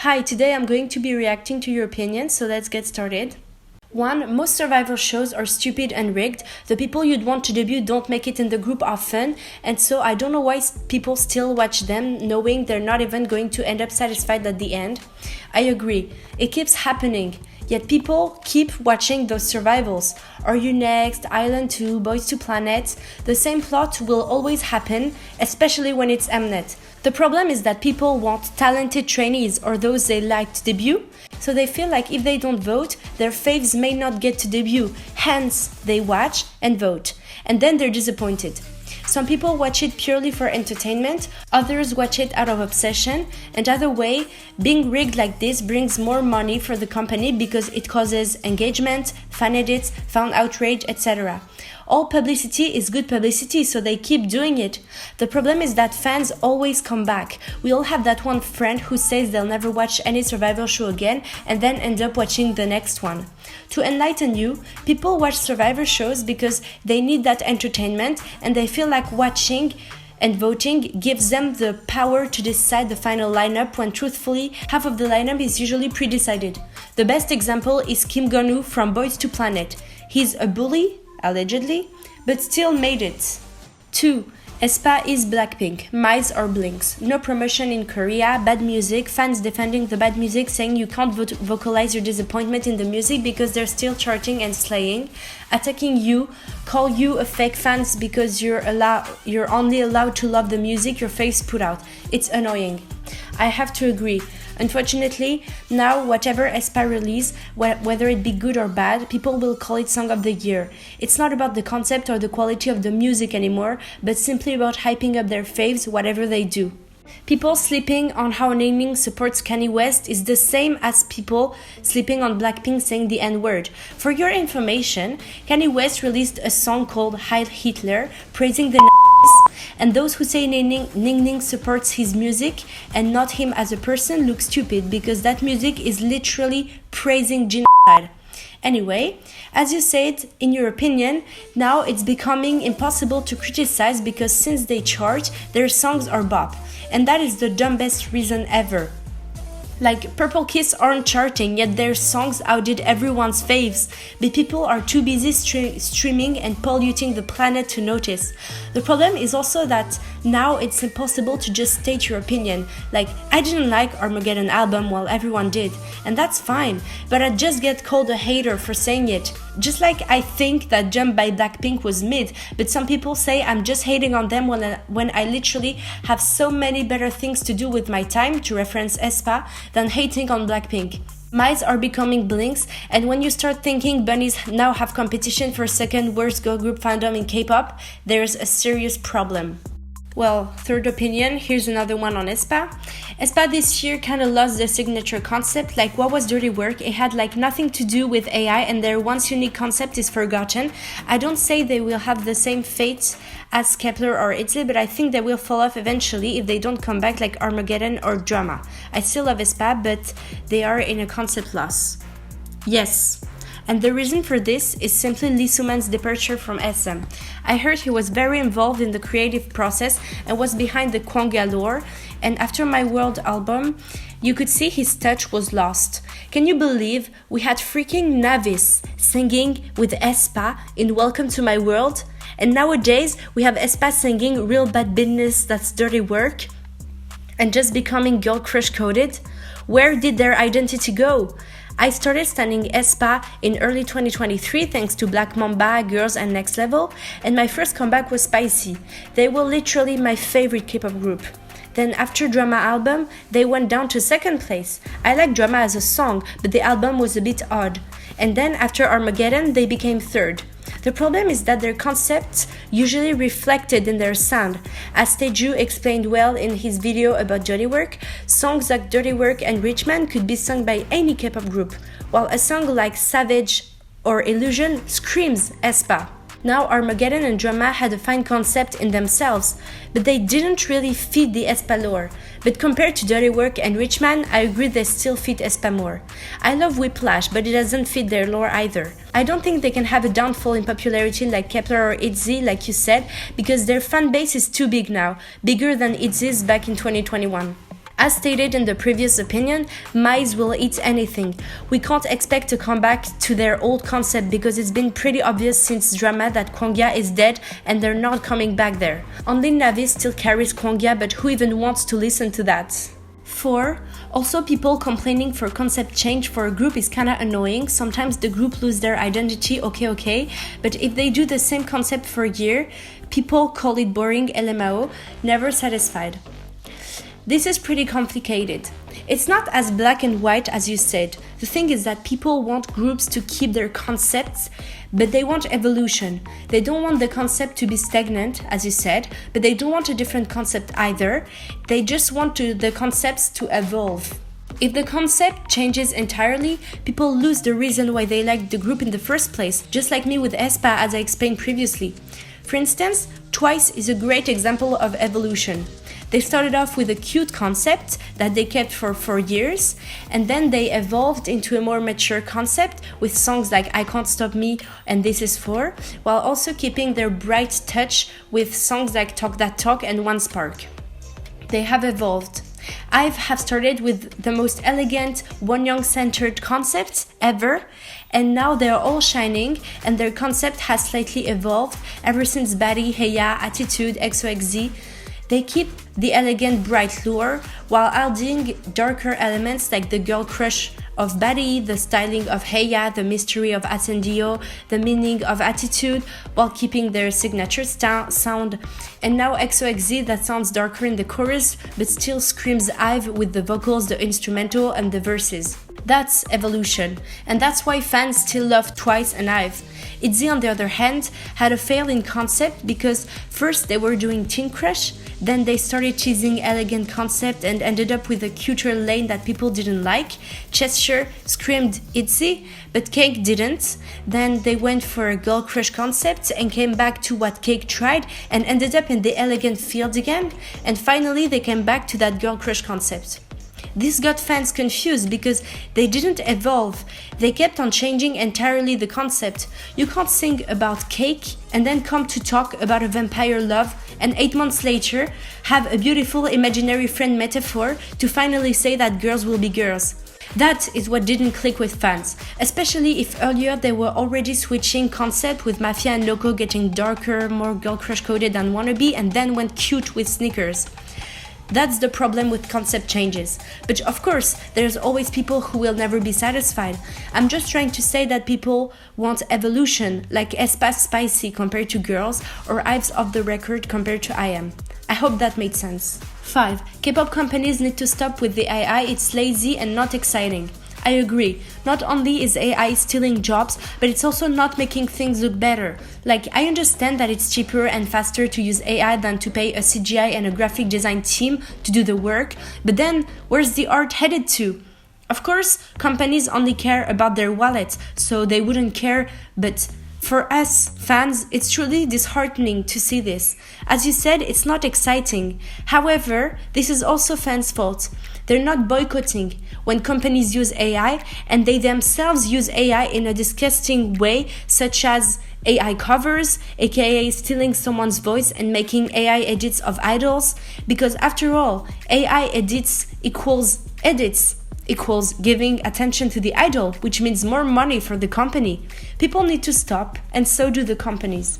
Hi, today I'm going to be reacting to your opinions, so let's get started. 1. Most survival shows are stupid and rigged. The people you'd want to debut don't make it in the group often, and so I don't know why people still watch them, knowing they're not even going to end up satisfied at the end. I agree, it keeps happening, yet people keep watching those survivals. Are You Next, Island 2, Boys to Planet? The same plot will always happen, especially when it's Mnet. The problem is that people want talented trainees or those they like to debut, so they feel like if they don't vote, their faves may not get to debut, hence they watch and vote, and then they're disappointed. Some people watch it purely for entertainment, others watch it out of obsession, and either way, being rigged like this brings more money for the company because it causes engagement, fan edits, fan outrage, etc. All publicity is good publicity, so they keep doing it. The problem is that fans always come back. We all have that one friend who says they'll never watch any survival show again and then end up watching the next one. To enlighten you, people watch survivor shows because they need that entertainment and they feel like watching and voting gives them the power to decide the final lineup when truthfully, half of the lineup is usually pre-decided. The best example is Kim Gun-woo from Boys to Planet. He's a bully, allegedly, but still made it. 2. Aespa is Blackpink, MYS or Blinks. No promotion in Korea, bad music, fans defending the bad music saying you can't vocalize your disappointment in the music because they're still charting and slaying, attacking you, call you a fake fans because you're only allowed to love the music your face put out. It's annoying. I have to agree. Unfortunately, now whatever Aespa release, whether it be good or bad, people will call it Song of the Year. It's not about the concept or the quality of the music anymore, but simply about hyping up their faves, whatever they do. People sleeping on how Ningning supports Kanye West is the same as people sleeping on Blackpink saying the N-word. For your information, Kanye West released a song called Heil Hitler, praising the and those who say Ningning supports his music and not him as a person look stupid because that music is literally praising genocide. Anyway, as you said, in your opinion, now it's becoming impossible to criticize because since they chart, their songs are bop. And that is the dumbest reason ever. Like, Purple Kiss aren't charting, yet their songs outdid everyone's faves, but people are too busy streaming and polluting the planet to notice. The problem is also that now it's impossible to just state your opinion. Like, I didn't like Armageddon album while everyone did, and that's fine, but I just get called a hater for saying it. Just like I think that Jump by Blackpink was mid, but some people say I'm just hating on them when I literally have so many better things to do with my time, to reference Aespa, than hating on Blackpink. MYS are becoming Blinks, and when you start thinking bunnies now have competition for second worst girl group fandom in K-pop, there's a serious problem. Well, third opinion, here's another one on Aespa. Aespa this year kinda lost their signature concept, like what was Dirty Work? It had like nothing to do with AI and their once unique concept is forgotten. I don't say they will have the same fate as Kepler or ITZY, but I think they will fall off eventually if they don't come back like Armageddon or Drama. I still love Aespa, but they are in a concept loss. Yes. And the reason for this is simply Lee Soo-man's departure from SM. I heard he was very involved in the creative process and was behind the Kwanga lore, and after My World album, you could see his touch was lost. Can you believe we had freaking Navis singing with Aespa in Welcome to My World? And nowadays, we have Aespa singing Real Bad Business, That's Dirty Work, and just becoming girl crush coded? Where did their identity go? I started studying Aespa in early 2023 thanks to Black Mamba, Girls and Next Level, and my first comeback was Spicy. They were literally my favorite K-pop group. Then after Drama album, they went down to second place. I like Drama as a song, but the album was a bit odd. And then after Armageddon, they became third. The problem is that their concepts usually reflected in their sound. As Taeju explained well in his video about Dirty Work, songs like Dirty Work and Rich Man could be sung by any K-pop group, while a song like Savage or Illusion screams Aespa. Now Armageddon and Drama had a fine concept in themselves, but they didn't really fit the Aespa lore. But compared to Dirty Work and Rich Man, I agree they still fit Aespa more. I love Whiplash, but it doesn't fit their lore either. I don't think they can have a downfall in popularity like Kepler or ITZY, like you said, because their fan base is too big now, bigger than ITZY's back in 2021. As stated in the previous opinion, MYS will eat anything. We can't expect to come back to their old concept because it's been pretty obvious since drama that Kwangya is dead and they're not coming back there. Only Navi still carries Kwangya, but who even wants to listen to that? 4. Also, people complaining for concept change for a group is kinda annoying. Sometimes the group lose their identity, okay, but if they do the same concept for a year, people call it boring, LMAO, never satisfied. This is pretty complicated. It's not as black and white as you said. The thing is that people want groups to keep their concepts, but they want evolution. They don't want the concept to be stagnant, as you said, but they don't want a different concept either. They just want the concepts to evolve. If the concept changes entirely, people lose the reason why they liked the group in the first place, just like me with Aespa, as I explained previously. For instance, Twice is a great example of evolution. They started off with a cute concept that they kept for 4 years, and then they evolved into a more mature concept with songs like I Can't Stop Me and This Is For, while also keeping their bright touch with songs like Talk That Talk and One Spark. They have evolved. IVE have started with the most elegant, Wonyoung-centered concepts ever, and now they are all shining, and their concept has slightly evolved ever since Body, Heya, Attitude, XOXZ. They keep the elegant bright lure while adding darker elements like the girl crush of Body, the styling of Heya, the mystery of Attendio, the meaning of Attitude, while keeping their signature sound. And now XOXZ that sounds darker in the chorus but still screams IVE with the vocals, the instrumental and the verses. That's evolution, and that's why fans still love Twice and IVE. ITZY, on the other hand, had a fail in concept because first they were doing Teen Crush, then they started teasing elegant concept and ended up with a cuter lane that people didn't like. Cheshire screamed ITZY, but Cake didn't. Then they went for a girl crush concept and came back to what Cake tried and ended up in the elegant field again. And finally they came back to that girl crush concept. This got fans confused because they didn't evolve. They kept on changing entirely the concept. You can't sing about cake and then come to talk about a vampire love and 8 months later have a beautiful imaginary friend metaphor to finally say that girls will be girls. That is what didn't click with fans, especially if earlier they were already switching concept with Mafia and Loco getting darker, more girl crush coded than Wannabe, and then went cute with Sneakers. That's the problem with concept changes. But of course, there's always people who will never be satisfied. I'm just trying to say that people want evolution, like Aespa Spicy compared to Girls, or IVE's Off the Record compared to I Am. I hope that made sense. 5. Kpop companies need to stop with the AI, it's lazy and not exciting. I agree. Not only is AI stealing jobs, but it's also not making things look better. Like, I understand that it's cheaper and faster to use AI than to pay a CGI and a graphic design team to do the work, but then where's the art headed to? Of course, companies only care about their wallets, so they wouldn't care, but for us, fans, it's truly disheartening to see this. As you said, it's not exciting. However, this is also fans' fault. They're not boycotting when companies use AI and they themselves use AI in a disgusting way, such as AI covers, aka stealing someone's voice and making AI edits of idols. Because after all, AI edits equals giving attention to the idol, which means more money for the company. People need to stop, and so do the companies.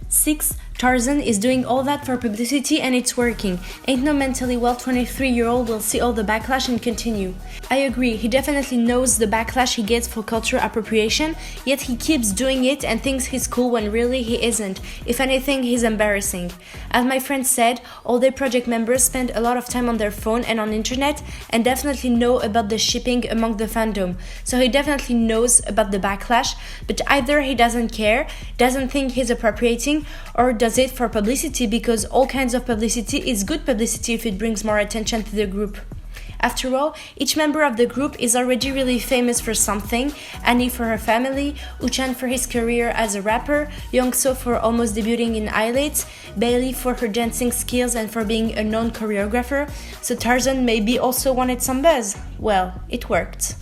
6. Tarzzan is doing all that for publicity and it's working. Ain't no mentally well 23-year-old will see all the backlash and continue. I agree, he definitely knows the backlash he gets for cultural appropriation, yet he keeps doing it and thinks he's cool when really he isn't. If anything, he's embarrassing. As my friend said, all their project members spend a lot of time on their phone and on internet and definitely know about the shipping among the fandom. So he definitely knows about the backlash, but either he doesn't care, doesn't think he's appropriating, or does it for publicity because all kinds of publicity is good publicity if it brings more attention to the group. After all, each member of the group is already really famous for something. Annie for her family, Uchan for his career as a rapper, Youngso for almost debuting in Eyelids, Bailey for her dancing skills and for being a known choreographer, so Tarzzan maybe also wanted some buzz. Well, it worked.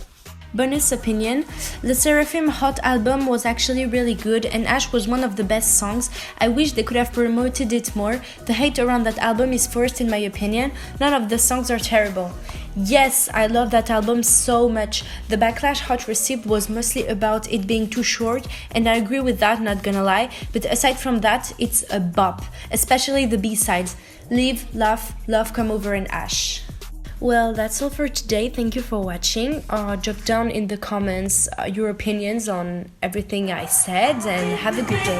Bonus opinion: the Sserafim Hot album was actually really good and Ash was one of the best songs. I wish they could have promoted it more. The hate around that album is forced in my opinion. None of the songs are terrible. Yes, I love that album so much. The backlash Hot received was mostly about it being too short, and I agree with that, not gonna lie. But aside from that, it's a bop, especially the B-sides. Live, Laugh, Love Come Over and Ash. Well, that's all for today. Thank you for watching. Drop down in the comments your opinions on everything I said, and have a good day.